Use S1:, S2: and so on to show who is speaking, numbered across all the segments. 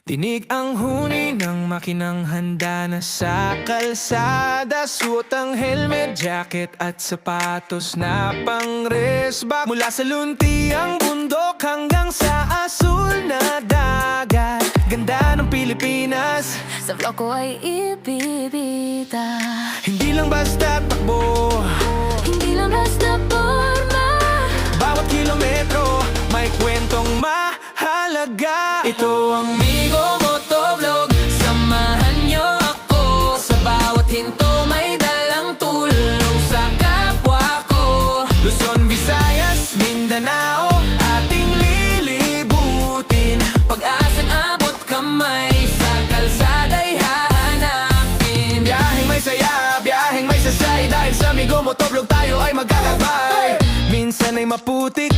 S1: Dinig ang huni ng makinang handa na sa kalsada. Suot ang helmet, jacket at sapatos na pang-resback. Mula sa lunti ang bundok hanggang sa asul na dagat. Ganda ng Pilipinas,
S2: sa vlog ko ay ibibida.
S1: hindi lang basta takbo,
S2: Hindi lang basta forma.
S1: bawat kilometro may kwentong mahalaga. Ito ang Migo Motovlog,
S2: Samahan niyo ako. Sa bawat hinto may dalang tulong sa kapwa ko.
S1: Luzon, Visayas, Mindanao, ating lilibutin.
S2: Pag-asang abot kamay, sa kalsada'y hahanapin.
S1: Biyaheng may saya, biyaheng may sasay, dahil sa Migo Motovlog tayo ay magkakabay. Minsan ay maputik,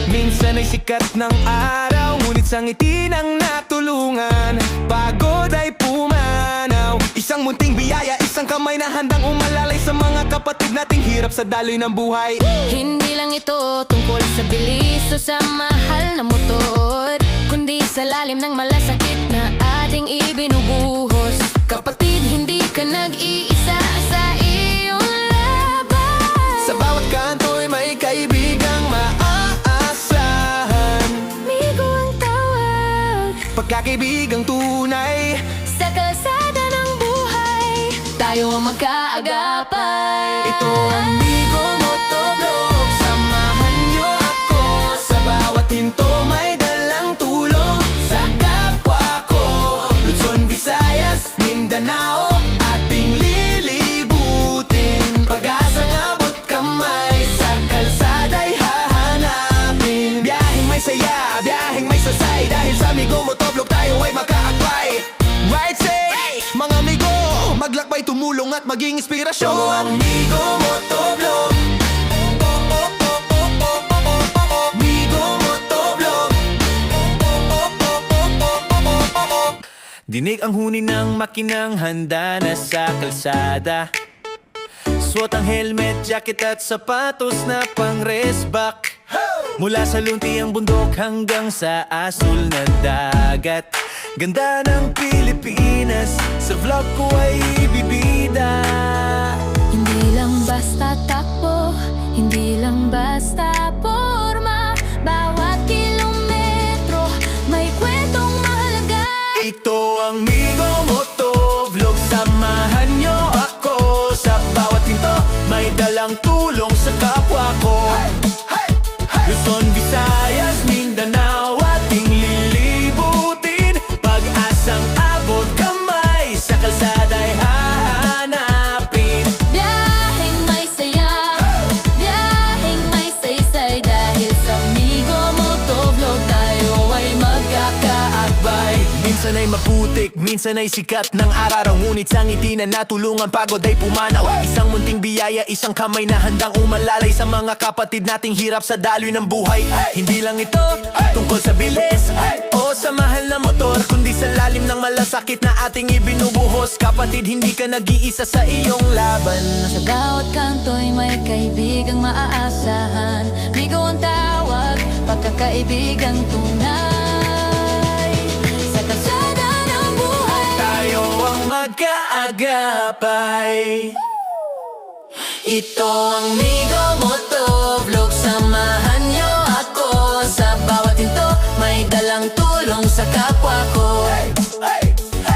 S1: minsan ay sikat ng araw, ngunit sa ngiti ng natulungan, pagod ay pumanaw. Isang munting biyaya, isang kamay na handang umalalay sa mga kapatid nating hirap sa daloy ng buhay.
S2: Hindi lang ito tungkol sa bilis o sa mahal na motor, kundi sa lalim ng malasakit na ating ibinubuhos. Kapatid, hindi ka nag-iisa sa iyong laban.
S1: Sa bawat kanto'y may kaibigang maaasahan,
S2: Migo ang tawag,
S1: pagkakaibigang tunay.
S2: sa kalsada ng buhay tayo ang magkaagapay.
S1: Ito ang Migo Motovlog, samahan niyo ako. Sa bawat hinto may dalang tulong sa kapwa ko. Luzon, Visayas, Mindanao, ating lilibutin. Pag-asang abot kamay, sa kalsada'y hahanapin. Biyaheng may saya, biyaheng may sasay, dahil sa Migo Motovlog tayo ay magkaakbay. Right say, mga amigo, maglakbay, tumulong at maging inspirasyon. Ito ang Migo Motovlog, Migo Motovlog. Dinig ang huni ng makinang handa na sa kalsada. Suot ang helmet, jacket at sapatos na pang-resback. Mula sa lunti ang bundok hanggang sa asul na dagat. Ganda ng Pilipinas, sa vlog ko ay ibibida.
S2: Hindi lang basta takbo, hindi lang basta forma. Bawat kilometro may kwentong mahalaga.
S1: Ito ang Migo Motovlog, samahan nyo ako. Sa bawat hinto may dalang tulong sa kapwa ko. Luzon, Visayas, Mindanao, ating lilibutin. Pag-asang abot kamay, sa kalsada'y hahanapin.
S2: Biyaheng may saya, biyaheng may saysay, dahil sa Migo Motovlog tayo ay magkakaakbay.
S1: Minsan ay maputik, minsan ay sikat ng araw, ngunit sa ngiti na natulungan, pagod ay pumanaw. Isang munting biyaya, isang kamay na handang umalalay sa mga kapatid nating hirap sa daloy ng buhay. Hindi lang ito tungkol sa bilis o sa mahal na motor, kundi sa lalim ng malasakit na ating ibinubuhos. Kapatid, hindi ka nag-iisa sa iyong laban.
S2: Sa bawat kanto'y may kaibigang maaasahan. Migo ang tawag, pagkakaibigang tunay. Sa kalsada ng buhay
S1: Tayo ang magkaagapay.
S2: ito ang Migo Motovlog, samahan niyo ako. Sa bawat hinto may dalang tulong sa kapwa ko.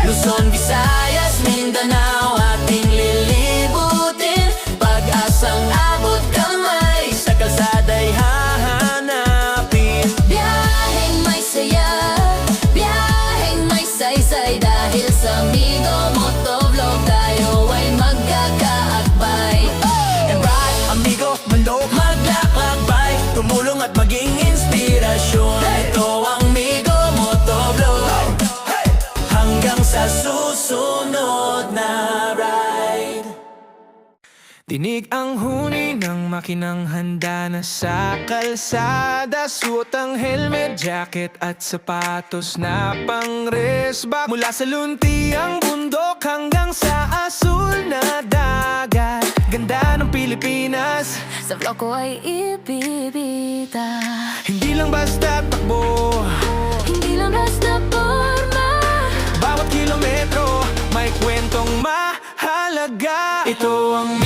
S2: Luzon, Visayas, Mindanao, ating lilibutin. Pag-asang abot kamay,
S1: Sa kalsada'y hahanapin.
S2: biyaheng may saya, biyaheng may saysay, dahil sa Migo Motovlog tayo ay magkakaakbay.
S1: And ride, amigo, manok, maglakbay, tumulong at maging inspirasyon. Ito ang Migo Motovlog, hanggang sa susunod na ride. Dinig ang huni ng makinang handa na sa kalsada. Suot ang helmet, jacket at sapatos na pang-resback. Mula sa lunti ang bundok hanggang sa asul na dagat. Ganda ng Pilipinas,
S2: Sa vlog ko ay ibibida.
S1: hindi lang basta takbo,
S2: Hindi lang basta forma.
S1: halaga. Ito ang